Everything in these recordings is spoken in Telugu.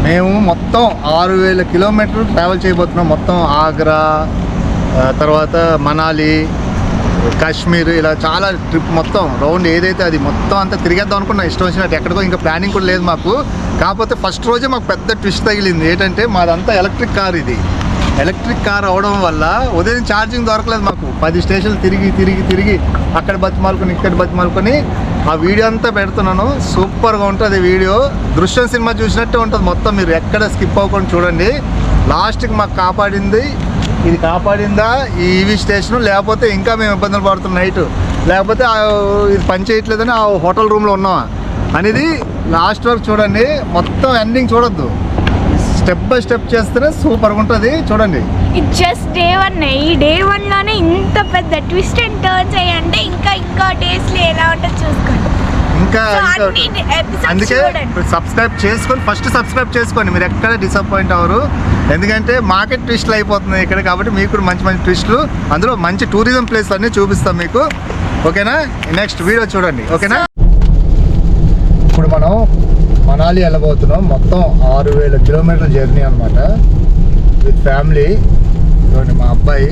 మేము మొత్తం 6000 కిలోమీటర్లు ట్రావెల్ చేయబోతున్నాం. మొత్తం ఆగ్రా, తర్వాత మనాలి, కాశ్మీర్, ఇలా చాలా ట్రిప్ మొత్తం రౌండ్ ఏదైతే అది మొత్తం అంతా తిరిగేద్దాం అనుకున్నా. ఇష్టం వచ్చినట్టు ఎక్కడికో ఇంకా ప్లానింగ్ కూడా లేదు మాకు. కాకపోతే ఫస్ట్ రోజే మాకు పెద్ద ట్విస్ట్ తగిలింది. ఏంటంటే మాదంతా ఎలక్ట్రిక్ కార్. ఇది ఎలక్ట్రిక్ కార్ అవడం వల్ల ఉదయం ఛార్జింగ్ దొరకలేదు మాకు. 10 స్టేషన్లు తిరిగి అక్కడ బతిమాలుకొని ఇక్కడ బతిమాలుకొని ఆ వీడియో అంతా పెడుతున్నాను. సూపర్గా ఉంటుంది వీడియో. దృశ్యం సినిమా చూసినట్టే ఉంటుంది మొత్తం. మీరు ఎక్కడ స్కిప్ అవ్వకుండా చూడండి. లాస్ట్కి మాకు కాపాడింది ఇది. కాపాడిందా ఈ ఈవీ స్టేషను, లేకపోతే ఇంకా మేము ఇబ్బందులు పడుతున్నాం నైట్, లేకపోతే ఇది పని చేయట్లేదని ఆ హోటల్ రూమ్లో ఉన్నామా అనేది లాస్ట్ వరకు చూడండి. మొత్తం ఎండింగ్ చూడొద్దు, స్టెప్ బై స్టెప్ చేస్తేనే సూపర్గా ఉంటుంది. చూడండి. ఇది జస్ట్ డే 1. ఈ డే 1లోనే ఇంత పెద్ద ట్విస్ట్ అండ్ టర్న్స్ అయ్యంటే ఇంకా డేస్లో ఎలా ఉంటుందో చూసుకోండి. ఇంకా అందుకే ఫస్ట్ సబ్స్క్రైబ్ చేసుకోండి. మీరు ఎక్కడ డిసప్పాయింట్ అవ్వరు. ఎందుకంటే మార్కెట్ ట్విస్ట్లు అయిపోతున్నాయి ఇక్కడ. కాబట్టి మీకు కూడా మంచి మంచి ట్విస్టులు, అందులో మంచి టూరిజం ప్లేస్లు అన్నీ చూపిస్తాం మీకు. ఓకేనా? నెక్స్ట్ వీడియో చూడండి. ఓకేనా? ఇప్పుడు మనం మనాలి వెళ్ళబోతున్నాం. మొత్తం 6000 కిలోమీటర్ల జర్నీ అనమాట, విత్ ఫ్యామిలీ. చూడండి, మా అబ్బాయి,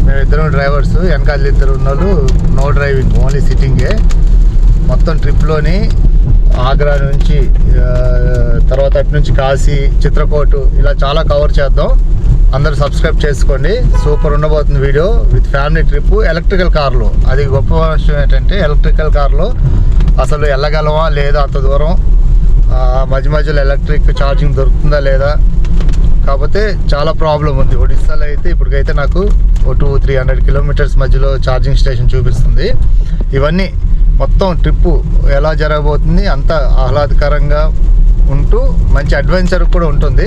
మేమిద్దరం డ్రైవర్స్, వెనకాల ఇద్దరు ఉన్నోళ్ళు నో డ్రైవింగ్, ఓన్లీ సిట్టింగే. మొత్తం ట్రిప్లోని ఆగ్రా నుంచి తర్వాత అటు నుంచి కాశీ, చిత్రకూట్, ఇలా చాలా కవర్ చేద్దాం. అందరూ సబ్స్క్రైబ్ చేసుకోండి. సూపర్ ఉండబోతుంది video. With family trip, electrical కార్లో. అది గొప్ప విషయం ఏంటంటే ఎలక్ట్రికల్ కార్లో అసలు వెళ్ళగలమా లేదా, అంత దూరం మధ్యలో ఎలక్ట్రిక్ ఛార్జింగ్ దొరుకుతుందా లేదా. కాకపోతే చాలా ప్రాబ్లం ఉంది. ఒడిస్సాలో అయితే ఇప్పటికైతే నాకు 200-300 కిలోమీటర్స్ మధ్యలో ఛార్జింగ్ స్టేషన్ చూపిస్తుంది. ఇవన్నీ మొత్తం ట్రిప్పు ఎలా జరగబోతుంది, అంత ఆహ్లాదకరంగా ఉంటూ మంచి అడ్వెంచర్ కూడా ఉంటుంది.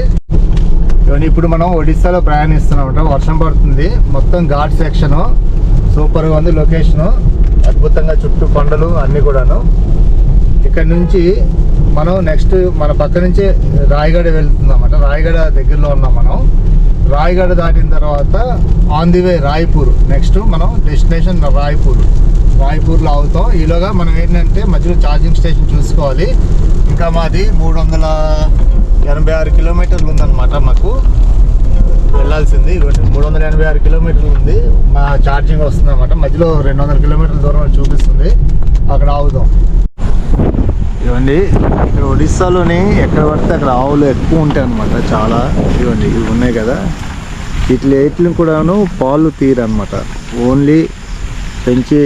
ఇవన్నీ ఇప్పుడు మనం ఒడిస్సాలో ప్రయాణిస్తున్నామట. వర్షం పడుతుంది, మొత్తం ఘాట్ సెక్షను. సూపర్గా ఉంది లొకేషను, అద్భుతంగా చుట్టూ కొండలు అన్నీ కూడాను. ఇక్కడ నుంచి మనం నెక్స్ట్ మన పక్క నుంచి రాయగడ వెళ్తుందన్నమాట. రాయగడ దగ్గరలో ఉన్నాం మనం. రాయగడ దాటిన తర్వాత on the way Raipur. Next మనం డెస్టినేషన్ రాయ్పూర్లో అవుతాం. ఈలోగా మనం ఏంటంటే మధ్యలో ఛార్జింగ్ స్టేషన్ చూసుకోవాలి. ఇంకా మాది 386 కిలోమీటర్లు ఉందన్నమాట మాకు వెళ్ళాల్సింది. 386 కిలోమీటర్లు ఉంది. మా ఛార్జింగ్ వస్తుంది అన్నమాట. మధ్యలో 200 కిలోమీటర్ల దూరం చూపిస్తుంది. అక్కడ ఆగుదాం. ఇవ్వండి, ఇక్కడ ఒడిస్సాలోని ఎక్కడ పడితే అక్కడ ఆవులు ఎక్కువ ఉంటాయి అన్నమాట. చాలా ఇవ్వండి, ఇవి ఉన్నాయి కదా, వీటిని కూడాను పాలు తీరన్నమాట. ఓన్లీ పెంచి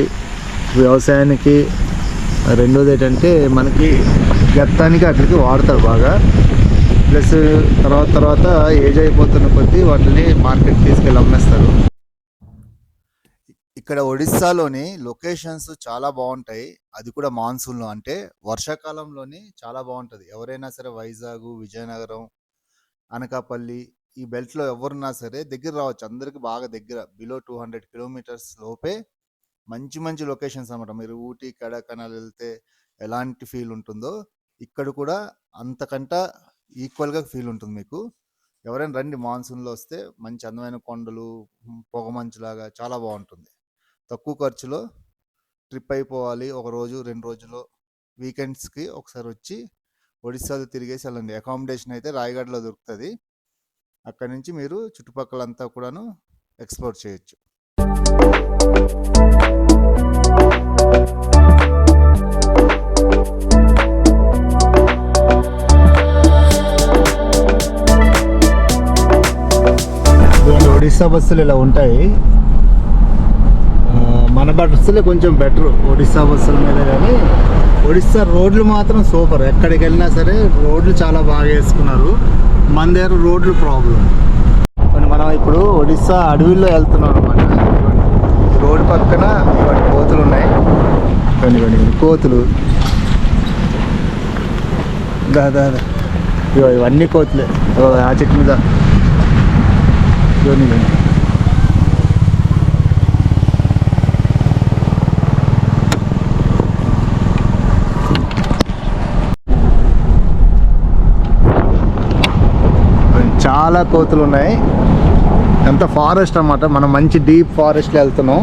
వ్యవసాయానికి, రెండోది ఏంటంటే మనకి గత్తానికి అక్కడికి వాడతారు బాగా. ప్లస్ తర్వాత ఏజ్ అయిపోతున్న కొద్దీ వాటిని మార్కెట్ తీసుకెళ్ళి అమ్మేస్తారు. ఇక్కడ ఒడిస్సాలోని లొకేషన్స్ చాలా బాగుంటాయి. అది కూడా మాన్సూన్లో, అంటే వర్షాకాలంలోని చాలా బాగుంటుంది. ఎవరైనా సరే వైజాగ్, విజయనగరం, అనకాపల్లి ఈ బెల్ట్లో ఎవరున్నా సరే దగ్గర రావచ్చు. అందరికి బాగా దగ్గర, బిలో 200 కిలోమీటర్స్ లోపే మంచి లొకేషన్స్ అన్నమాట. మీరు ఊటీ, కొడైకెనాల్ వెళ్తే ఎలాంటి ఫీల్ ఉంటుందో ఇక్కడ కూడా అంతకంట ఈక్వల్గా ఫీల్ ఉంటుంది మీకు. ఎవరైనా రండి, మాన్సూన్లో వస్తే మంచి అందమైన కొండలు, పొగమంచులాగా చాలా బాగుంటుంది. తక్కువ ఖర్చులో ట్రిప్ అయిపోవాలి. 1 రోజు 2 రోజులు వీకెండ్స్కి ఒకసారి వచ్చి ఒడిస్సాలో తిరిగేసి వెళ్ళండి. అకామిడేషన్ అయితే రాయగఢలో దొరుకుతుంది. అక్కడి నుంచి మీరు చుట్టుపక్కలంతా కూడాను ఎక్స్ప్లోర్ చేయొచ్చు. ఒడిస్సా బస్సులు ఇలా ఉంటాయి. మన బస్సులే కొంచెం బెటర్ ఒడిస్సా బస్సుల మీద, కానీ ఒడిస్సా రోడ్లు మాత్రం సూపర్. ఎక్కడికి వెళ్ళినా సరే రోడ్లు చాలా బాగా వేసుకున్నారు. మన దగ్గర రోడ్లు ప్రాబ్లం. మనం ఇప్పుడు ఒడిస్సా అడవిలో వెళ్తున్నాం అనమాట. రోడ్డు పక్కన ఇవన్నీ కోతులు ఉన్నాయి. కొన్ని కోతులు, ఇవన్నీ కోతులే. ఆ చెట్టు మీద ఇవన్నీ చాలా కోతులు ఉన్నాయి. అంత ఫారెస్ట్ అన్నమాట. మనం మంచి డీప్ ఫారెస్ట్లో వెళ్తున్నాం.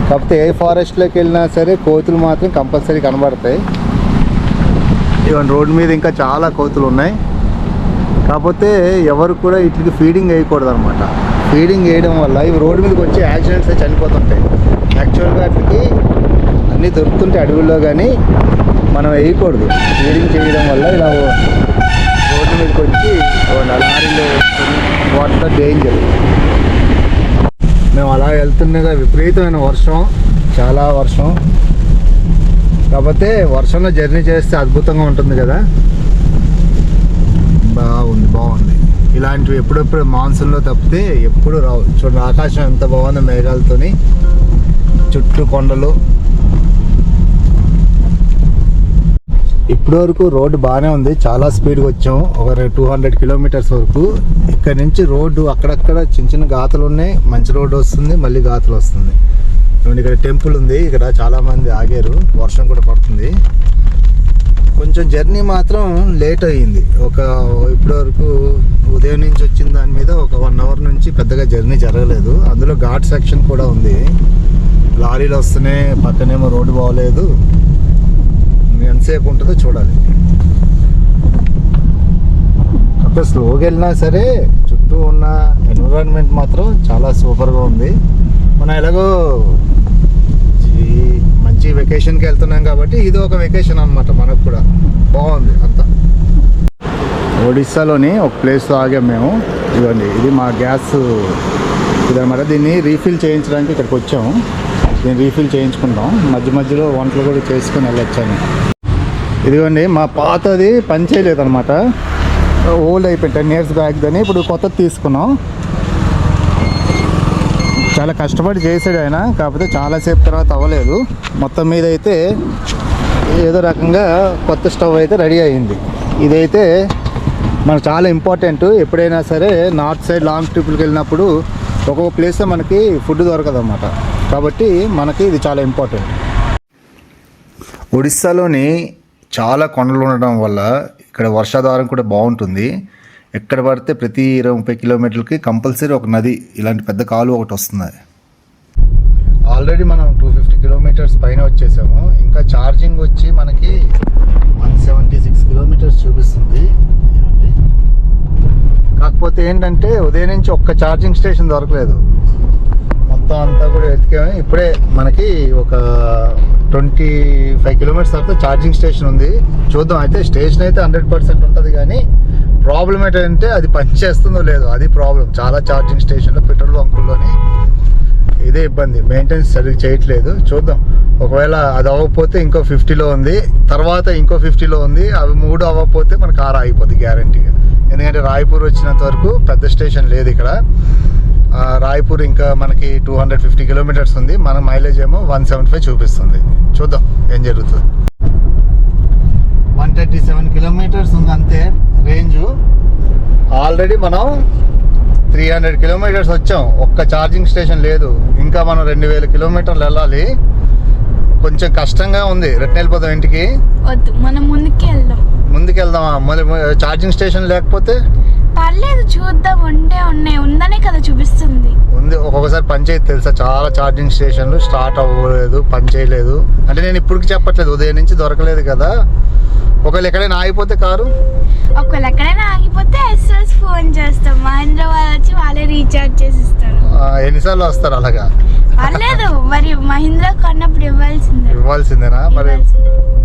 కాకపోతే ఏ ఫారెస్ట్లోకి వెళ్ళినా సరే కోతులు మాత్రం కంపల్సరీ కనబడతాయి. ఇవన్నీ రోడ్డు మీద ఇంకా చాలా కోతులు ఉన్నాయి. కాకపోతే ఎవరు కూడా వీటికి ఫీడింగ్ వేయకూడదు అనమాట. ఫీడింగ్ వేయడం వల్ల ఇవి రోడ్డు మీదకి వచ్చి యాక్సిడెంట్స్ చనిపోతుంటాయి. యాక్చువల్గా వాటికి అన్నీ దొరుకుతుంటాయి అడవుల్లో, కానీ మనం వేయకూడదు. ఫీడింగ్ చేయడం వల్ల ఇలా రోడ్డు మీదకి వచ్చి లారీలో వాటిలో డేంజర్. మేము అలా వెళ్తుండగా విపరీతమైన వర్షం, చాలా వర్షం. కాకపోతే వర్షంలో జర్నీ చేస్తే అద్భుతంగా ఉంటుంది కదా. బాగుంది. ఇలాంటివి ఎప్పుడెప్పుడు మాన్సూన్లో తప్పితే ఎప్పుడు రావు. చూడండి ఆకాశం ఎంత బాగుందో మేఘాలతోని, చుట్టూ కొండలు. ఇప్పటి వరకు రోడ్డు బాగానే ఉంది, చాలా స్పీడ్గా వచ్చాం. ఒక 200 కిలోమీటర్స్ వరకు. ఇక్కడ నుంచి రోడ్డు అక్కడక్కడ చిన్న చిన్న గాతులు ఉన్నాయి, మంచి రోడ్డు వస్తుంది, మళ్ళీ గాతులు వస్తుంది. ఇక్కడ టెంపుల్ ఉంది, ఇక్కడ చాలామంది ఆగారు, వర్షం కూడా పడుతుంది. కొంచెం జర్నీ మాత్రం లేట్ అయ్యింది. ఇప్పటి వరకు ఉదయం నుంచి వచ్చిన దాని మీద ఒక 1 అవర్ నుంచి పెద్దగా జర్నీ జరగలేదు. అందులో ఘాట్ సెక్షన్ కూడా ఉంది, లారీలు వస్తున్నాయి, పక్కనేమో రోడ్డు బాగోలేదు. ఎంతసేపు ఉంటుందో చూడాలి. అక్కడ స్లోగా వెళ్ళినా సరే చుట్టూ ఉన్న ఎన్విరాన్మెంట్ మాత్రం చాలా సూపర్గా ఉంది. మనం ఎలాగో మంచి వెకేషన్కి వెళ్తున్నాం కాబట్టి ఇది ఒక వెకేషన్ అనమాట మనకు కూడా. బాగుంది అంతా. ఒడిస్సాలోని ఒక ప్లేస్లో ఆగాం మేము. ఇదిగోండి, ఇది మా గ్యాస్ ఇదన్నమాట. దీన్ని రీఫిల్ చేయించడానికి ఇక్కడికి వచ్చాము. దీన్ని రీఫిల్ చేయించుకుంటాం. మధ్యలో వంటలు కూడా చేసుకుని వెళ్ళొచ్చాను. ఇదిగోండి, మా పాతది పని చేయలేదన్నమాట, ఓల్డ్ అయిపోయి 10 years బ్యాక్ దాన్ని. ఇప్పుడు కొత్తది తీసుకున్నాం. చాలా కష్టపడి చేసాడు ఆయన, కాకపోతే చాలాసేపు తర్వాత అవ్వలేదు. మొత్తం మీద అయితే ఏదో రకంగా కొత్త స్టవ్ అయితే రెడీ అయ్యింది. ఇదైతే మనకు చాలా ఇంపార్టెంట్. ఎప్పుడైనా సరే నార్త్ సైడ్ లాంగ్ ట్రిప్కి వెళ్ళినప్పుడు ఒక్కొక్క ప్లేస్లో మనకి ఫుడ్ దొరకదు అన్నమాట. కాబట్టి మనకి ఇది చాలా ఇంపార్టెంట్. ఒడిస్సాలోని చాలా కొండలు ఉండడం వల్ల ఇక్కడ వర్షాధారం కూడా బాగుంటుంది. ఎక్కడ పడితే ప్రతి 20-30 కిలోమీటర్లకి కంపల్సరీ ఒక నది, ఇలాంటి పెద్ద కాలువ ఒకటి వస్తుంది. ఆల్రెడీ మనం 250 కిలోమీటర్స్ పైన వచ్చేసాము. ఇంకా ఛార్జింగ్ వచ్చి మనకి 176 కిలోమీటర్స్ చూపిస్తుంది. కాకపోతే ఏంటంటే ఉదయం నుంచి ఒక్క ఛార్జింగ్ స్టేషన్ దొరకలేదు. మొత్తం అంతా కూడా వెతికాము. ఇప్పుడే మనకి ఒక 25 కిలోమీటర్స్ తర్వాత ఛార్జింగ్ స్టేషన్ ఉంది. చూద్దాం. అయితే స్టేషన్ అయితే 100% ఉంటుంది, కానీ ప్రాబ్లం ఏంటంటే అది పనిచేస్తుందో లేదో, అది ప్రాబ్లం. చాలా ఛార్జింగ్ స్టేషన్లో పెట్రోల్ బంకుల్లోని ఇదే ఇబ్బంది, మెయింటెనెన్స్ సరిగ్గా చేయట్లేదు. చూద్దాం, ఒకవేళ అది అవ్వకపోతే ఇంకో 50లో ఉంది, తర్వాత ఇంకో 50లో ఉంది. అవి 3 అవ్వకపోతే మన కార్ ఆగిపోద్ది గ్యారంటీగా. ఎందుకంటే రాయ్పూర్ వచ్చినంత వరకు పెద్ద స్టేషన్ లేదు ఇక్కడ. రాయ్పూర్ ఇంకా మనకి 250 కిలోమీటర్స్ ఉంది. మన మైలేజ్ ఏమో 175 చూపిస్తుంది. చూద్దాం ఏం జరుగుతుంది. 137 కిలోమీటర్స్ ఉంది అంతే రేంజ్. ఆల్రెడీ మనం 300 కిలోమీటర్స్ వచ్చాం, ఒక్క ఛార్జింగ్ స్టేషన్ లేదు. ఇంకా మనం 2000 కిలోమీటర్లు వెళ్ళాలి. కొంచెం కష్టంగా ఉంది. రిటర్న్ వెళ్ళిపోదాం ఇంటికి. వద్దు, మనం ముందుకు వెళ్దామా? మళ్ళీ ఛార్జింగ్ స్టేషన్ లేకపోతే పర్లేదు, చూద్దాం. ఉందనే కదా చూపిస్తుంది. ఉంది. ఒక్కొక్కసారి పని చేయదు తెలుసా, చాలా ఛార్జింగ్ స్టేషన్లు స్టార్ట్ అవ్వలేదు, పని చేయలేదు. అంటే నేను ఇప్పటికి చెప్పట్లేదు, ఉదయం నుంచి దొరకలేదు కదా. ఒకవేళ ఎక్కడైనా ఆగిపోతే కారు, ఒకవేళ ఎక్కడైనా ఆగిపోతే ఎస్ఎస్ ఫోన్ చేస్తాం, మహేంద్ర వాళ్ళు వచ్చి వాళ్ళే రీఛార్జ్ చేసిస్తారు. ఎన్నిసార్లు వస్తారు అలాగా? పర్లేదు, మరి మహీంద్రా కొన్నప్పుడు ఇవ్వాల్సిందేనా? మరి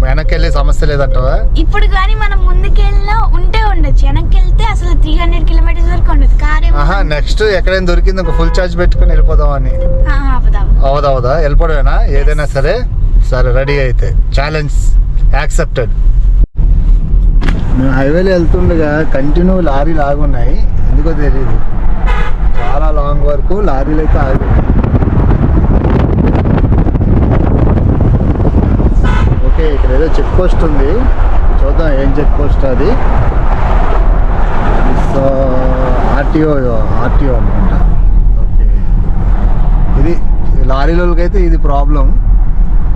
వెనక్కి వెళ్ళే సమస్య లేదంటావా? ఇప్పుడు కానీ మనం ముందుకెళ్ళినా ఉండొచ్చు, వెనక్కి వెళ్తే అసలు 300 కిలోమీటర్స్ వరకు ఉండదు కార్. నెక్స్ట్ ఎక్కడైనా దొరికింది ఒక ఫుల్ ఛార్జ్ పెట్టుకుని వెళ్ళిపోదాం అని. అవదా వెళ్ళిపోవడమేనా? ఏదైనా సరే రెడీ అయితే ఛాలెంజ్ యాక్సెప్టెడ్. మేము హైవేలో వెళ్తుండగా కంటిన్యూ లారీలు ఆగున్నాయి, ఎందుకో తెలియదు. చాలా లాంగ్ వరకు లారీలు అయితే ఆగున్నాయి. ఓకే, ఇక్కడ ఏదో చెక్ పోస్ట్ ఉంది, చూద్దాం ఏం చెక్ పోస్ట్ అది. ఆర్టీఓ అనుకుంటా. ఓకే, ఇది లారీలకైతే ఇది ప్రాబ్లం.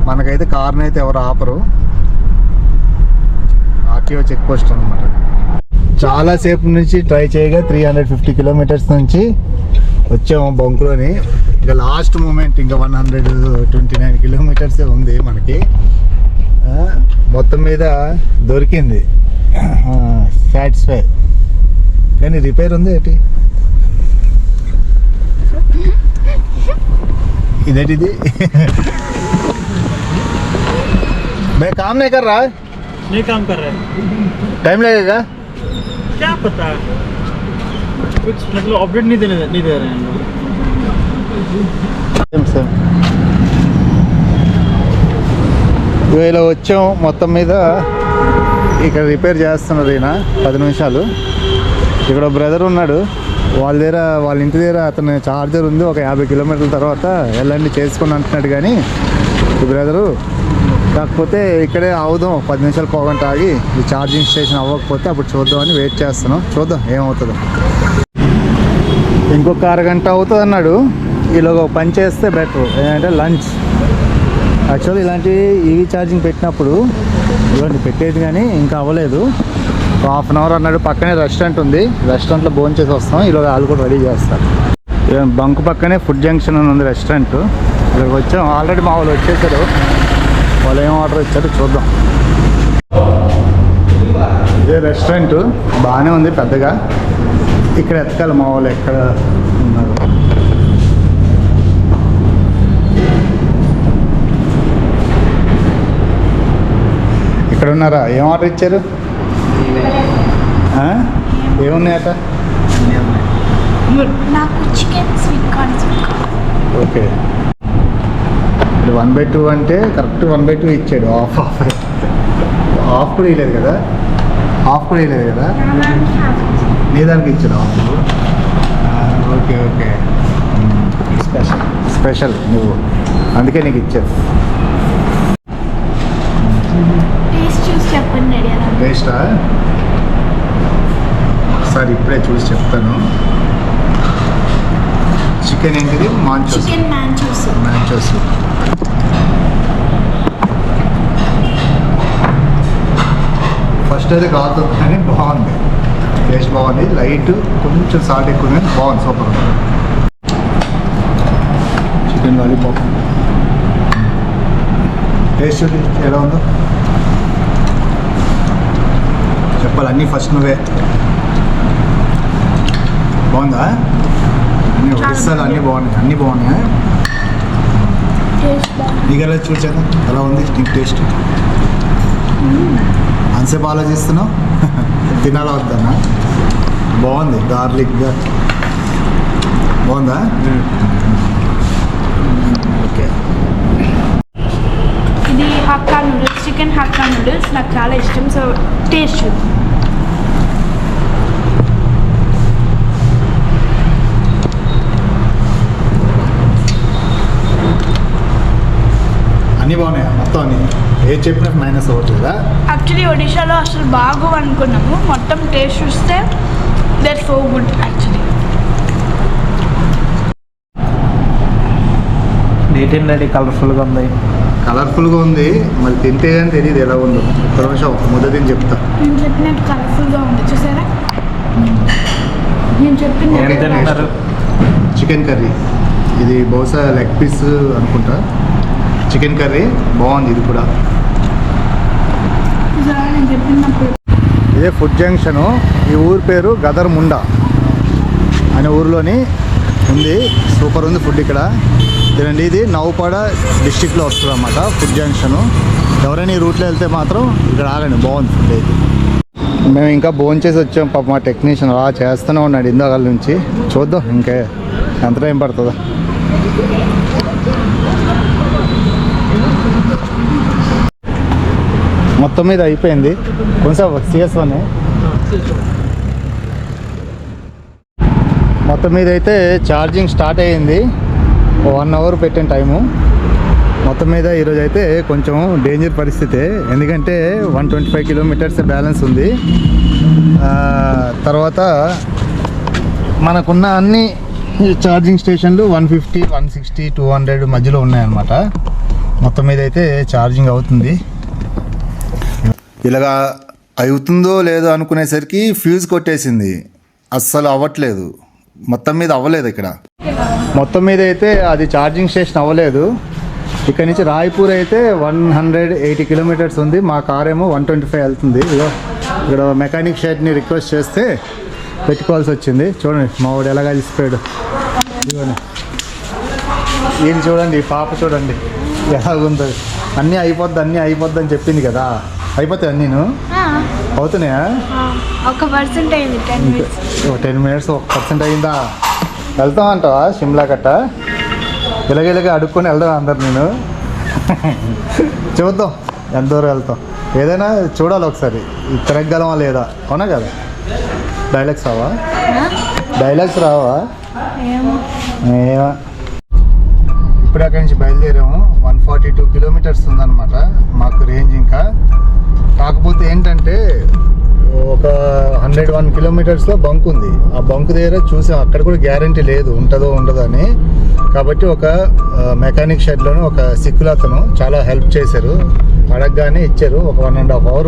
మనకైతే కార్ని అయితే ఎవరు ఆపరు. ఆర్టీఓ చెక్ పోస్ట్ అనమాట. చాలాసేపు నుంచి ట్రై చేయగా 350 కిలోమీటర్స్ నుంచి వచ్చాము బంకులోని. ఇంకా లాస్ట్ మూమెంట్ ఇంకా 129 కిలోమీటర్సే ఉంది మనకి. మొత్తం మీద దొరికింది, సాటిస్ఫై. కానీ రిపేర్ ఉంది ఏంటి ఇదేంటిది मैं काम नहीं कर रहा है नहीं काम कर रहा है टाइम लगेगा क्या पता कुछ मतलब अपडेट नहीं दे रहे हैं लोग సేమ్ ఇలా వచ్చాం మొత్తం మీద ఇక్కడ రిపేర్ చేస్తున్నారు ఈయన 10 నిమిషాలు ఇక్కడ బ్రదర్ ఉన్నాడు వాళ్ళ ఇంటి దగ్గర అతని చార్జర్ ఉంది ఒక 50 కిలోమీటర్ల తర్వాత వెళ్ళండి చేసుకుని అంటున్నాడు కానీ ఈ బ్రదరు కాకపోతే ఇక్కడే అవుదాం 10 నిమిషాలు పోగంట ఆగి ఈ ఛార్జింగ్ స్టేషన్ అవ్వకపోతే అప్పుడు చూద్దామని వెయిట్ చేస్తున్నాం చూద్దాం ఏమవుతుందో ఇంకొక అరగంట అవుతుంది అన్నాడు ఈలోగా పని చేస్తే బెటర్ ఏంటంటే లంచ్ యాక్చువల్లీ ఇలాంటి ఈవీ ఛార్జింగ్ పెట్టినప్పుడు ఇలాంటి పెట్టేది కానీ ఇంకా అవ్వలేదు హాఫ్ అన్ అవర్ అన్నాడు పక్కనే రెస్టారెంట్ ఉంది రెస్టారెంట్లో భోజనం చేసి వస్తాం ఈలోగా వాళ్ళు కూడా రెడీ చేస్తారు బంక్ పక్కనే ఫుడ్ జంక్షన్ అని ఉంది రెస్టారెంట్ ఇక్కడికి వచ్చాం ఆల్రెడీ మా వాళ్ళు వచ్చేసారు వాళ్ళు ఏం ఆర్డర్ ఇచ్చారో చూద్దాం ఇదే రెస్టారెంట్ బాగానే ఉంది పెద్దగా ఇక్కడ ఎతకాలి మా వాళ్ళు ఎక్కడ ఉన్నారు ఇక్కడ ఉన్నారా ఏం ఆర్డర్ ఇచ్చారు ఏమున్నాయట నాకు చికెన్ స్వీట్ కార్న్ ఓకే ఇప్పుడు 1/2 అంటే కరెక్ట్ 1/2 ఇచ్చాడు హాఫ్ కూడా ఇవ్వలేదు కదా నీ దానికి ఇచ్చాడు హాఫ్ ఓకే ఓకే స్పెషల్ నువ్వు అందుకే నీకు ఇచ్చాడు టేస్ట్ చూసి చెప్పండి టేస్టా ఒకసారి ఇప్పుడే చూసి చెప్తాను చికెన్ ఏంటిది చికెన్ మ్యాంచోస్ ఫస్ట్ అయితే కాదు కానీ బాగుంది టేస్ట్ బాగుంది లైట్ కొంచెం సాల్ట్ ఎక్కువ కానీ బాగుంది సూపర్ చికెన్ లాలీపాప్ టేస్ట్ ఎలా ఉందో చెప్పాలి అన్నీ ఫస్ట్ నువ్వే బాగుందా అన్నీ ఒడిస్సాలు అన్నీ బాగున్నాయి నీకు ఎలా చూసాను ఎలా ఉంది నీకు టేస్ట్ అంతసేపు ఆలోచిస్తున్నావు తినాలా వద్దన్నా బాగుంది గార్లిక్గా బాగుందా ఓకే ఇది hakka noodles chicken hakka noodles నాకు చాలా ఇష్టం సో టేస్ట్ చూద్దాం అన్నీ బాగున్నాయా మొత్తం అన్నీ ఏది చెప్పినా మైనస్ అవ్వట్లేదా యాక్చువల్లీ ఒడిశాలో అసలు బాగు అనుకున్నాము మొత్తం టేస్ట్ చూస్తే that so good actually neat and ready కలర్ఫుల్గా ఉంది మరి తింటే అని తెలియదు ఎలా ఉందో ఒక్క నిమిషం ముద్ద తిని చెప్తా నేను చెప్పినట్టు కలర్ఫుల్గా ఉంది చూసారా నేను చెప్పింది ఏం తింటున్నారు చికెన్ కర్రీ ఇది బహుశా లెగ్ పీస్ అనుకుంటా చికెన్ కర్రీ బాగుంది ఇది కూడా చూసారా నేను చెప్పినప్పుడు ఇదే ఫుడ్ జంక్షను ఈ ఊరు పేరు గదర్ముండా అనే ఊరిలోని ఉంది సూపర్ ఉంది ఫుడ్ ఇక్కడ తినండి ఇది నౌపాడ డిస్టిక్లో వస్తుంది అన్నమాట ఫుడ్ జంక్షను ఎవరైనా ఈ రూట్లో వెళ్తే మాత్రం ఇక్కడ ఆగండి బాగుంది ఫుడ్ అయితే మేము ఇంకా భోజనం చేసి వచ్చాం పాప మా టెక్నీషియన్ అలా చేస్తూనే ఉన్నాడు ఇందాక నుంచి చూద్దాం ఇంకా ఎంత టైం పడుతుందో మొత్తం మీద అయిపోయింది కొంచెం CS1 మొత్తం మీద అయితే ఛార్జింగ్ స్టార్ట్ అయ్యింది 1 అవర్ పెట్టిన టైము మొత్తం మీద ఈరోజు అయితే కొంచెం డేంజర్ పరిస్థితే ఎందుకంటే 125 కిలోమీటర్స్ బ్యాలెన్స్ ఉంది తర్వాత మనకున్న అన్ని ఛార్జింగ్ స్టేషన్లు 150 160 200 మధ్యలో ఉన్నాయన్నమాట మొత్తం మీద అయితే ఛార్జింగ్ అవుతుంది ఇలాగా అవుతుందో లేదో అనుకునేసరికి ఫ్యూజ్ కొట్టేసింది అస్సలు అవ్వట్లేదు మొత్తం మీద అవ్వలేదు ఇక్కడ మొత్తం మీద అయితే అది ఛార్జింగ్ స్టేషన్ అవ్వలేదు ఇక్కడ నుంచి రాయ్పూర్ అయితే 180 కిలోమీటర్స్ ఉంది మా కార్ ఏమో 125 వెళ్తుంది ఇక్కడ మెకానిక్ షెడ్ని రిక్వెస్ట్ చేస్తే పెట్టుకోవాల్సి వచ్చింది. చూడండి మా వాడు ఎలా కలిసిపోయాడు. ఇదిగోండి ఈయన చూడండి, ఈ పాప చూడండి ఎలాగుందో. అన్నీ అయిపోద్ది అని చెప్పింది కదా, అయిపోతాయి అన్నీను అవుతున్నాయా? ఒక పర్సెంట్ అయింది 10 minutes. 10 minutes 1% అయిందా? వెళ్తాం అంటావా షిమ్లా కట్ట? ఇలాగ అడుక్కొని వెళ్దాం అందరు. నేను చూద్దాం ఎంత దూరం వెళ్తాం. ఏదైనా చూడాలి ఒకసారి, తిరగగలమా లేదా. అవునా కదా? డైలాగ్స్ రావా? ఏమో. ఇప్పుడు అక్కడి నుంచి బయలుదేరాము. 142 kilometers ఉందన్నమాట మాకు రేంజ్. ఇంకా కాకపోతే ఏంటంటే ఒక 101 kilometers బంక్ ఉంది. ఆ బంక్ దగ్గర చూసాం, అక్కడ కూడా గ్యారంటీ లేదు ఉంటుందో ఉండదో అని. కాబట్టి ఒక మెకానిక్ షెడ్లోనే ఒక సిక్కులు అతను చాలా హెల్ప్ చేశారు. అడగగానే ఇచ్చారు. ఒక 1.5 hour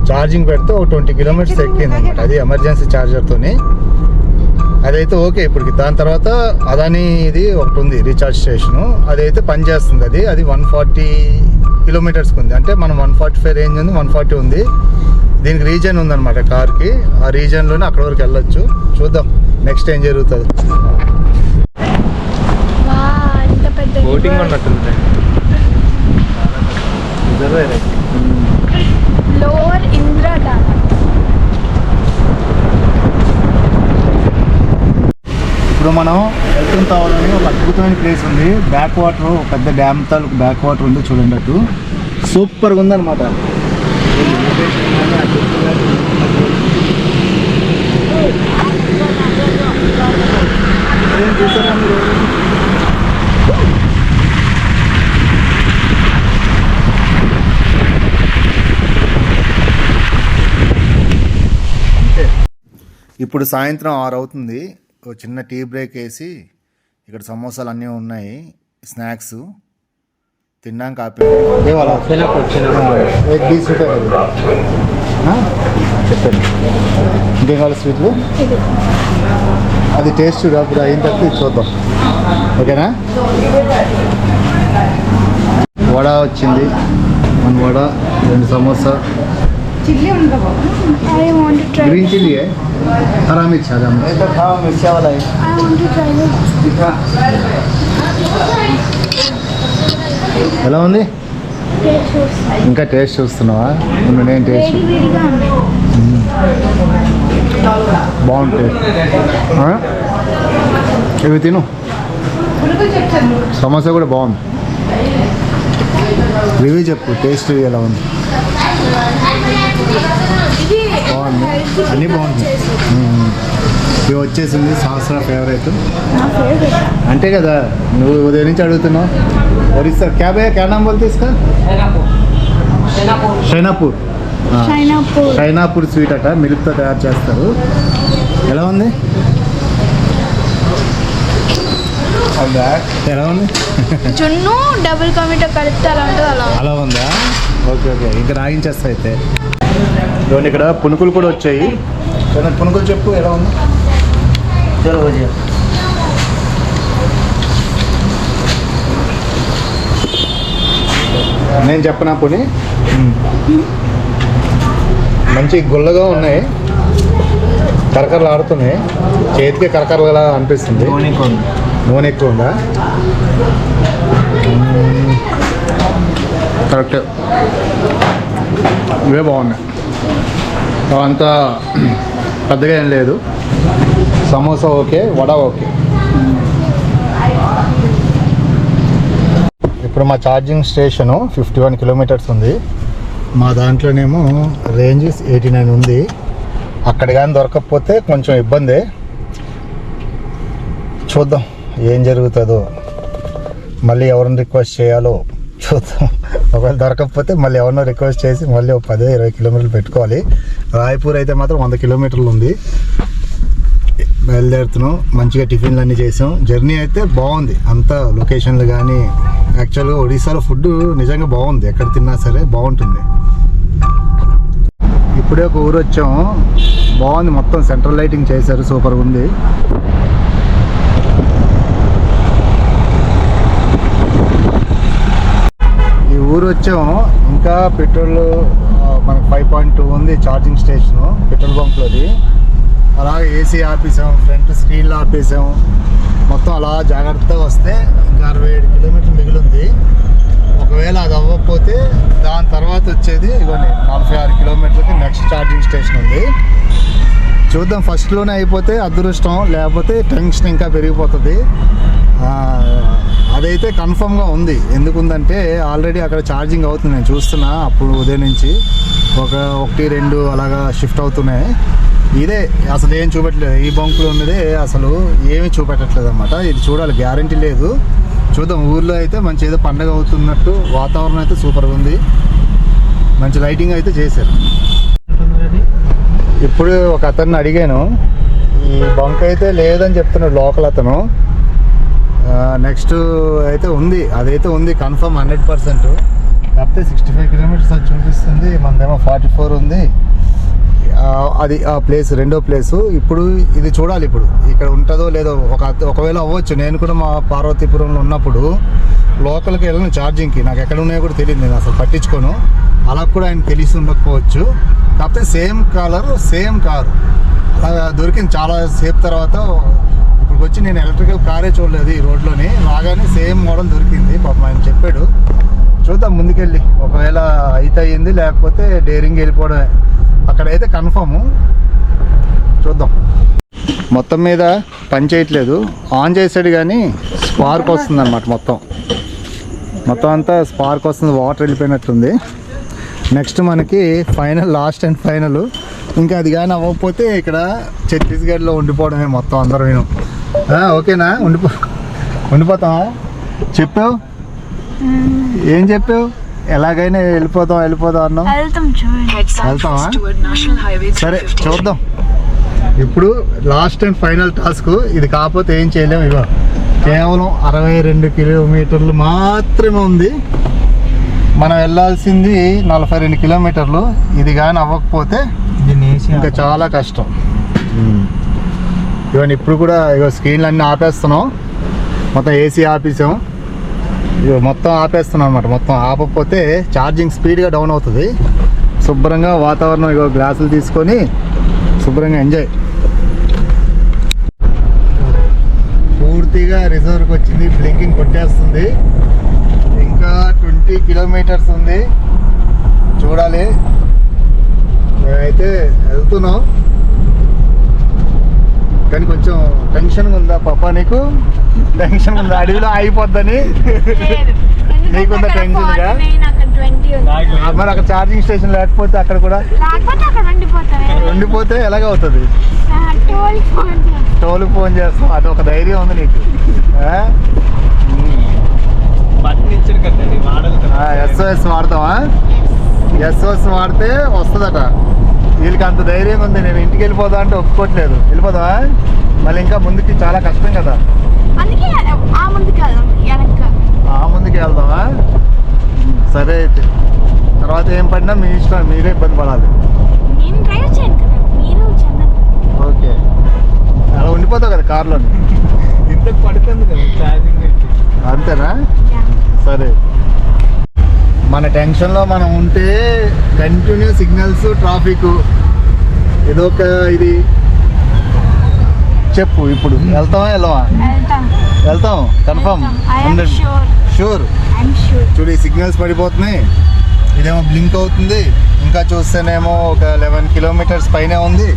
ఛార్జింగ్ పెడితే ఒక 20 kilometers ఎక్కింది అనమాట. అది ఎమర్జెన్సీ ఛార్జర్తోని. అదైతే ఓకే. ఇప్పటికి దాని తర్వాత అదాని ఇది ఒకటి ఉంది రీఛార్జ్ స్టేషను, అదైతే పనిచేస్తుంది. అది 140 kilometers ఉంది. అంటే మనం 145 రేంజ్ ఉంది, 140 ఉంది. దీనికి రీజన్ ఉందన్నమాట కార్కి. ఆ రీజన్లోనే అక్కడ వరకు వెళ్ళొచ్చు. చూద్దాం నెక్స్ట్ ఏం జరుగుతుంది. బోటింగ్ ఉన్నట్టుంది. లోవర్ ఇంద్రధామ. ఇప్పుడు మనం వెళ్తున్న తావలని ఒక అద్భుతమైన ప్లేస్ ఉంది. బ్యాక్ వాటర్, పెద్ద డ్యామ్ తాలూకు బ్యాక్ వాటర్ ఉంది. చూడండి అటు సూపర్గా ఉందన్నమాట. ఇప్పుడు సాయంత్రం 6 అవుతుంది. ఒక చిన్న టీ బ్రేక్ వేసి ఇక్కడ సమోసాలు అన్నీ ఉన్నాయి, స్నాక్స్ తిన్నాక చెప్పండి. ఇంకేం కావాలి స్వీట్లు? అది టేస్ట్ అప్పుడు అయిన తర్వాత ఇది చూద్దాం. ఓకేనా? వడ వచ్చింది, మన vada, 2 samosa. I want to try. Green chilli है, हरा मिर्च मिर्चा वाला है. I want to try it. ఎలా ఉంది? Taste చూస్తాయి. ఇంకా టేస్ట్ చూస్తున్నావా? నేను టేస్ట్ వేడిగా ఉంది. బాగుంటుంది. ఇవి తిను. సమోసా కూడా బాగుంది. రివ్యూ చెప్పు, టేస్ట్ ఎలా ఉంది? బాగుంది, అన్నీ బాగుంది. ఇవి వచ్చేసింది సహస్ర ఫేవరెట్. అంతే కదా, నువ్వు ఉదయం నుంచి అడుగుతున్నావు. ఒరిస్సా క్యా భయ్యా, క్యా నామ్ బోల్తే ఇస్కా? షైనాపూర్. షైనాపూర్ స్వీట్ అట, మిల్క్తో తయారు చేస్తారు. ఎలా ఉంది? ఎలా ఉంది? జున్ను డబుల్ కమిటో కలిపితే అలా ఉంటుంది. అలా ఉందా? ఓకే ఓకే, ఇంకా రాగించేస్తా అయితే. చూడండి ఇక్కడ పునుకులు కూడా వచ్చాయి. పునుకులు చెప్పు ఎలా ఉంది? నేను చెప్పనా పుని? మంచి గుల్లగా ఉన్నాయి, కరకరలు ఆడుతున్నాయి. చేతికి కరకరలా అనిపిస్తుంది. నూనె ఎక్కువ ఉందా? కరెక్ట్, ఇవే బాగున్నాయి. అంతా పెద్దగా ఏం లేదు. Samosa okay, vada okay. ఇప్పుడు మా ఛార్జింగ్ స్టేషను 51 kilometers ఉంది. మా దాంట్లోనేమో రేంజ్ 89 ఉంది. అక్కడ కానీ దొరకకపోతే కొంచెం ఇబ్బందే. చూద్దాం ఏం జరుగుతుందో. మళ్ళీ ఎవరిని రిక్వెస్ట్ చేయాలో చూద్దాం. ఒకవేళ దొరకకపోతే మళ్ళీ ఎవరినో రిక్వెస్ట్ చేసి మళ్ళీ ఒక 10-20 kilometers పెట్టుకోవాలి. రాయ్పూర్ అయితే మాత్రం 100 kilometers ఉంది. బయలుదేరుతున్నాం. మంచిగా టిఫిన్లు అన్నీ చేసాం. జర్నీ అయితే బాగుంది. అంతా లొకేషన్లు కానీ, యాక్చువల్గా ఒడిశాలో ఫుడ్ నిజంగా బాగుంది. ఎక్కడ తిన్నా సరే బాగుంటుంది. ఇప్పుడే ఒక ఊరు వచ్చాము, బాగుంది. మొత్తం సెంట్రల్ లైటింగ్ చేశారు, సూపర్గా ఉంది. ఈ ఊరు వచ్చాము. ఇంకా పెట్రోల్ మనకు 5.2 ఉంది ఛార్జింగ్ స్టేషను, పెట్రోల్ బంక్లోది. అలాగే ఏసీ ఆపేసాం, ఫ్రంట్ స్క్రీన్లో ఆపేసాం. మొత్తం అలా జాగ్రత్తగా వస్తే ఇంకా 67 కిలోమీటర్లు మిగిలింది. ఒకవేళ అది అవ్వకపోతే దాని తర్వాత వచ్చేది ఇవన్నీ 46 కిలోమీటర్లకి నెక్స్ట్ ఛార్జింగ్ స్టేషన్ ఉంది. చూద్దాం, ఫస్ట్లోనే అయిపోతే అదృష్టం, లేకపోతే టెన్షన్ ఇంకా పెరిగిపోతుంది. అదైతే కన్ఫర్మ్గా ఉంది. ఎందుకుందంటే ఆల్రెడీ అక్కడ ఛార్జింగ్ అవుతుంది, నేను చూస్తున్నా. అప్పుడు ఉదయం నుంచి 1-2 అలాగా షిఫ్ట్ అవుతున్నాయి. ఇదే అసలు ఏం చూపెట్టలేదు, ఈ బంకులో ఉన్నదే అసలు ఏమీ చూపెట్టట్లేదు అనమాట. ఇది చూడాలి, గ్యారంటీ లేదు. చూద్దాం. ఊర్లో అయితే మంచి ఏదో పండగ అవుతున్నట్టు వాతావరణం అయితే సూపర్గా ఉంది. మంచి లైటింగ్ అయితే చేశారు. ఇప్పుడు ఒక అతన్ని అడిగాను, ఈ బంక్ అయితే లేదని చెప్తున్నాడు లోకల్ అతను. నెక్స్ట్ అయితే ఉంది, అదైతే ఉంది కన్ఫర్మ్ 100%. కాకపోతే 65 కిలోమీటర్స్ అది చూపిస్తుంది, మనదేమో 44 ఉంది. అది ఆ ప్లేస్, రెండో ప్లేసు. ఇప్పుడు ఇది చూడాలి, ఇప్పుడు ఇక్కడ ఉంటుందో లేదో. ఒకవేళ అవ్వచ్చు. నేను కూడా మా పార్వతీపురంలో ఉన్నప్పుడు లోకల్కి వెళ్ళను ఛార్జింగ్కి, నాకు ఎక్కడ ఉన్నాయో కూడా తెలియదు, నేను అసలు పట్టించుకోను. అలా కూడా ఆయన తెలిసి ఉండకపోవచ్చు. కాకపోతే సేమ్ కలర్, సేమ్ కారు అలా దొరికింది చాలా సేపు తర్వాత. ఇప్పుడు వచ్చి నేను ఎలక్ట్రికల్ కారే చూడలేదు ఈ రోడ్లోని, రాగానే సేమ్ మోడల్ దొరికింది. పాపం ఆయన చెప్పాడు. చూద్దాం ముందుకెళ్ళి, ఒకవేళ అయితే అయ్యింది, లేకపోతే డేరింగ్ వెళ్ళిపోవడమే. అక్కడైతే కన్ఫర్ము, చూద్దాం. మొత్తం మీద పని చేయట్లేదు, ఆన్ చేసాడు కానీ స్పార్క్ వస్తుంది అనమాట. మొత్తం అంతా స్పార్క్ వస్తుంది, వాటర్ వెళ్ళిపోయినట్టుంది. నెక్స్ట్ మనకి ఫైనల్, లాస్ట్ అండ్ ఫైనల్. ఇంకా అది కానీ అవ్వకపోతే ఇక్కడ ఛత్తీస్గఢ్లో ఉండిపోవడమే మొత్తం అందరూ. ఓకేనా? ఉండిపోతావా? చెప్పావు, ఏం చెప్పావు? ఎలాగైనా వెళ్ళిపోదాం అన్నాం. వెళ్తావా? సరే చూద్దాం. ఇప్పుడు లాస్ట్ అండ్ ఫైనల్ టాస్క్ ఇది. కాకపోతే ఏం చేయలేము. ఇగో కేవలం 62 కిలోమీటర్లు మాత్రమే ఉంది. మనం వెళ్ళాల్సింది 42 కిలోమీటర్లు. ఇది కానీ అవ్వకపోతే ఇంకా చాలా కష్టం. ఇవన్నీ ఇప్పుడు కూడా ఇగో స్క్రీన్లు అన్నీ ఆపేస్తున్నాం. మొత్తం ఏసీ ఆపేసాం, మొత్తం ఆపేస్తున్నాం అనమాట. మొత్తం ఆపకపోతే ఛార్జింగ్ స్పీడ్గా డౌన్ అవుతుంది. శుభ్రంగా వాతావరణం ఇగో గ్లాసులు తీసుకొని శుభ్రంగా ఎంజాయ్. పూర్తిగా రిజర్వ్కి వచ్చింది, బ్లింకింగ్ కొట్టేస్తుంది. ఇంకా 20 కిలోమీటర్స్ ఉంది, చూడాలి. మేమైతే వెళ్తున్నాం, కానీ కొంచెం టెన్షన్గా ఉందా పాప? నీకు టెన్షన్ ఉందా? అడవిలో ఆగిపోద్దని నీకుందా టెన్షన్గా? మరి అక్కడ ఛార్జింగ్ స్టేషన్ లేకపోతే అక్కడ కూడా ఉండిపోతే ఎలాగవుతుంది? టోల్కి ఫోన్ చేస్తాం, అది ఒక ధైర్యం ఉంది నీకు. SOS వాడతావా? SOS వాడితే వస్తుందట. వీళ్ళకి అంత ధైర్యంగా ఉంది. నేను ఇంటికి వెళ్ళిపోదా అంటే ఒప్పుకోవట్లేదు. వెళ్ళిపోదావా? మళ్ళీ ఇంకా ముందుకి చాలా కష్టం కదా. ఆ ముందుకి వెళ్దామా? సరే అయితే తర్వాత ఏం పడినా మీ ఇష్టం, మీరే ఇబ్బంది పడాలి. ఓకే, అలా ఉండిపోతావు కదా కార్లో. ఇంతకు పడుతుంది కదా ఛార్జింగ్. అంతేనా? సరే. మన టెన్షన్లో మనం ఉంటే కంటిన్యూ సిగ్నల్స్, ట్రాఫిక్, ఏదో ఒక ఇది. చెప్పు ఇప్పుడు వెళ్తావా వెళ్ళవా? వెళ్తాం కన్ఫర్మ్, షూర్. చూడు ఈ సిగ్నల్స్ పడిపోతున్నాయి, ఇదేమో బ్లింక్ అవుతుంది. ఇంకా చూస్తేనేమో ఒక 11 కిలోమీటర్స్ పైనే ఉంది.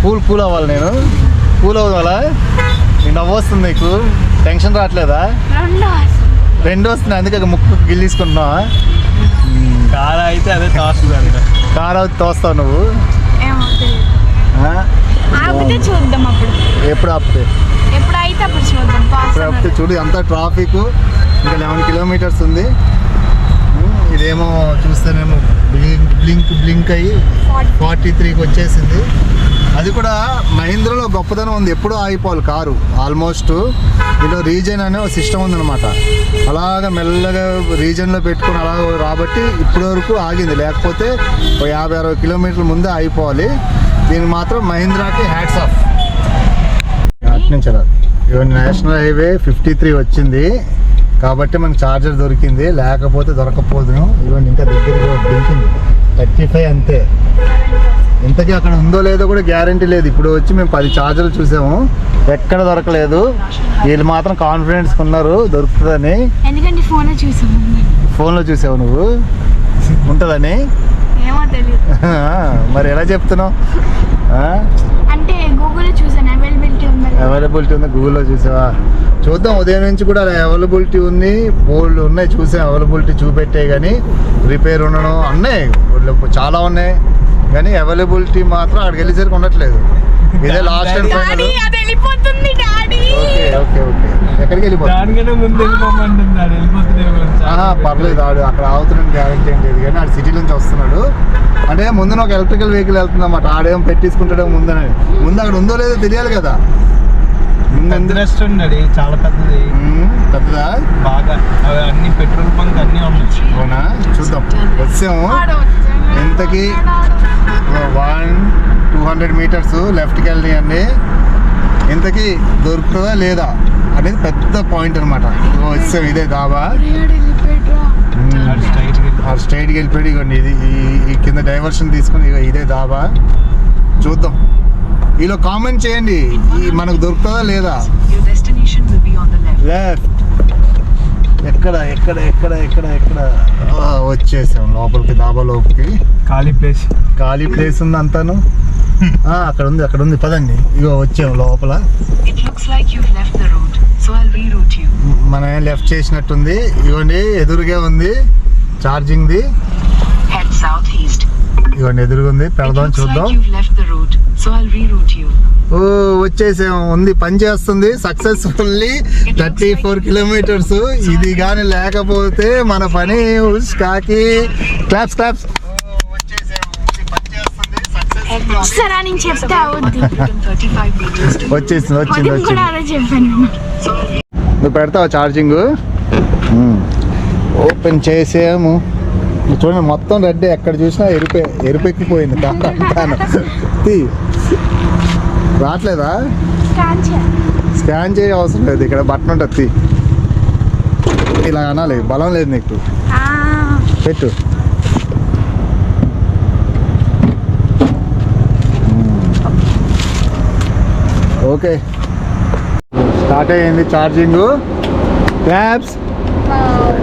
కూల్ అవ్వాలి. నేను కూల్ అవ్వాలా? నీకు నవ్వు వస్తుంది, నీకు టెన్షన్ రావట్లేదా? రెండు వస్తుంది, అందుకే ముక్కు గిల్లీసుకుంటున్నావా? కార్ అయితే అదే తోస్తుంది. కార్ అయితే తోస్తావు నువ్వు? చూద్దాం అప్పుడు. ఎప్పుడు ఆపితే? ఎప్పుడైతే అప్పుడు చూద్దాం. ఇప్పుడు ఆపితే చూడు, అంతా ట్రాఫిక్. ఇంకా 11 కిలోమీటర్స్ ఉంది. ఇదేమో చూస్తేనేమో బ్లింక్ అయ్యి 43కి వచ్చేసింది. అది కూడా మహీంద్రాలో గొప్పదనం ఉంది, ఎప్పుడూ ఆగిపోవాలి కారు. ఆల్మోస్ట్ ఇలా రీజన్ అనే ఒక సిస్టమ్ ఉందన్నమాట. అలాగ మెల్లగా రీజన్లో పెట్టుకుని అలా రాబట్టి ఇప్పటి వరకు ఆగింది. లేకపోతే 50-60 కిలోమీటర్ల ముందే ఆగిపోవాలి. దీనికి మాత్రం మహీంద్రాకి హ్యాట్స్ ఆఫ్. అటు నుంచి అలా ఇవన్నీ నేషనల్ హైవే 53 వచ్చింది కాబట్టి మనకు ఛార్జర్ దొరికింది, లేకపోతే దొరకపోదును. ఇవన్నీ ఇంకా దగ్గర బ్లింకింగ్ 35 అంతే. ఇంతకీ అక్కడ ఉందో లేదో కూడా గ్యారంటీ లేదు. ఇప్పుడు వచ్చి మేము 10 ఛార్జర్లు చూసాము, ఎక్కడ దొరకలేదు. వీళ్ళు మాత్రం కాన్ఫిడెన్స్ ఉన్నారు దొరుకుతుందని. ఎందుకంటే ఫోన్లో చూసావు నువ్వు ఉంటుందని. ఏమో తెలియదు. మరి ఎలా చెప్తున్నావు? అంటే గూగుల్లో చూసాను అవైలబిలిటీ ఉంది. గూగుల్లో చూసావా? చూద్దాం. ఉదయం నుంచి కూడా అవైలబిలిటీ ఉంది, బోల్డ్ ఉన్నాయి చూసాం. అవైలబిలిటీ చూపెట్టే కానీ రిపేర్ ఉండడం ఉన్నాయి, చాలా ఉన్నాయి. కానీ అవైలబిలిటీ మాత్రం అక్కడికి వెళ్ళేసరికి ఉండట్లేదు. ఇదే లాస్ట్ అండ్ ఫైనల్. ఓకే ఎక్కడికి వెళ్ళిపోతుంది? పర్లేదు, ఆడు అక్కడ ఆగుతున్నాడు గ్యారెంటీ ఏం లేదు. కానీ ఆడు సిటీ నుంచి వస్తున్నాడు అంటే ముందున ఒక ఎలక్ట్రికల్ వెహికల్ వెళ్తుందన్నమాట. ఆడేం పెట్టించుకుంటాడేమో ముందు అక్కడ ఉందో లేదో తెలియాలి కదా. రెస్టారెంట్ అది చాలా పెద్దది. పెద్దదా? బాగా అన్ని పెట్రోల్ బంక్ అన్ని ఉన్నాయి. అవునా? చూద్దాం. వచ్చాము. ఎంతకి 200 మీటర్స్ లెఫ్ట్కి వెళ్ళి ఇంతకీ దొరుకుతుందా లేదా అనేది పెద్ద పాయింట్ అనమాట. వచ్చాం. ఇదే దాబా. స్ట్రైట్కి వెళ్ళిపోయి ఇవ్వండి. ఇది ఈ కింద డైవర్షన్ తీసుకుని ఇదే దాబా. చూద్దాం. ఇలా కామెంట్ చేయండి మనకు దొరుకుతుందా లేదా. లెఫ్ట్ ఎక్కడ వచ్చేసాం లోపలికి, దాబా లోపలికి. ఖాళీ ప్లేస్ ఉంది అంతాను. అక్కడ ఉంది పదండి. ఇగో వచ్చాము లోపల. మనం లెఫ్ట్ చేసినట్టుంది. ఇవ్వండి ఎదురుగా ఉంది ఛార్జింగ్ది. ఇవ్వండి ఎదురుగా ఉంది, పెడదాం చూద్దాం. ఓ వచ్చేసాం. ఉంది, పని చేస్తుంది సక్సెస్ఫుల్లీ. 34 కిలోమీటర్స్. ఇది కానీ లేకపోతే మన పని కాకి. క్లాప్స్. వచ్చింది. నువ్వు పెడతావా ఛార్జింగ్? ఓపెన్ చేసాము. చూడండి మొత్తం రెడ్, ఎక్కడ చూసినా ఎరుపెక్కిపోయింది. రావట్లేదా? స్కాన్ చేయ అవసరం లేదు, ఇక్కడ బటన్ ఉంటుంది. ఇలా అనాలి, బలం లేదు నీకు. పెట్టు. ఓకే స్టార్ట్ అయ్యింది ఛార్జింగ్. ట్యాబ్స్.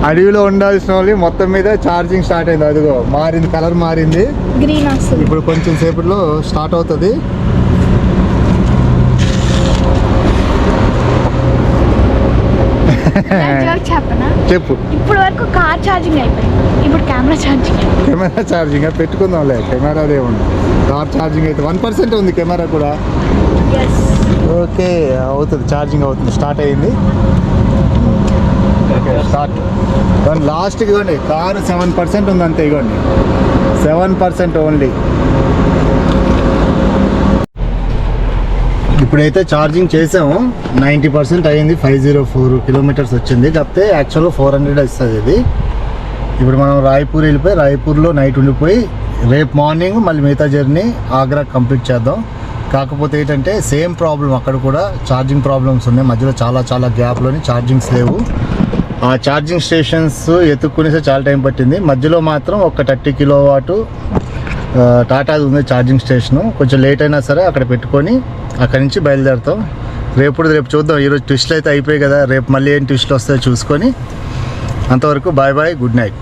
అడవిలో ఉండాల్సిన వాళ్ళు మొత్తం మీద ఛార్జింగ్ స్టార్ట్ అయింది. అదిగో మారింది, కలర్ మారింది. గ్రీన్ వస్తుంది. ఇప్పుడు కొంచెం సేపట్లో స్టార్ట్ అవుతుంది. చెప్పు. ఇప్పుడు వరకు కార్ ఛార్జింగ్ అయిపోయింది, ఇప్పుడు కెమెరా ఛార్జింగ్ పెట్టుకుందాంలే. కెమెరా ఏముంది, కార్ ఛార్జింగ్ అయితే 1% ఉంది. కెమెరా కూడా ఓకే అవుతుంది, ఛార్జింగ్ అవుతుంది. స్టార్ట్ అయ్యింది. Okay start. లాస్ట్కి ఇవ్వండి, కారు 7% ఉంది అంతే. ఇవ్వండి 7% ఓన్లీ. ఇప్పుడైతే ఛార్జింగ్ చేసాము, 90% అయ్యింది. 504 కిలోమీటర్స్ వచ్చింది. కాకపోతే యాక్చువల్గా 400 ఇస్తుంది ఇది. ఇప్పుడు మనం రాయ్పూర్ వెళ్ళిపోయి రాయ్పూర్లో నైట్ ఉండిపోయి రేపు మార్నింగ్ మళ్ళీ మిగతా జర్నీ ఆగ్రా కంప్లీట్ చేద్దాం. కాకపోతే ఏంటంటే సేమ్ ప్రాబ్లం, అక్కడ కూడా ఛార్జింగ్ ప్రాబ్లమ్స్ ఉన్నాయి. మధ్యలో చాలా గ్యాప్లోని ఛార్జింగ్స్ లేవు. ఆ ఛార్జింగ్ స్టేషన్స్ ఎత్తుక్కునేసే చాలా టైం పట్టింది. మధ్యలో మాత్రం ఒక 30 కిలోవాటు టాటాది ఉంది ఛార్జింగ్ స్టేషను. కొంచెం లేట్ అయినా సరే అక్కడ పెట్టుకొని అక్కడి నుంచి బయలుదేరుతాం. రేపు చూద్దాం. ఈరోజు ట్విస్ట్లు అయితే అయిపోయాయి కదా, రేపు మళ్ళీ ఏం ట్విస్ట్లు వస్తాయో చూసుకొని. అంతవరకు బాయ్, గుడ్ నైట్.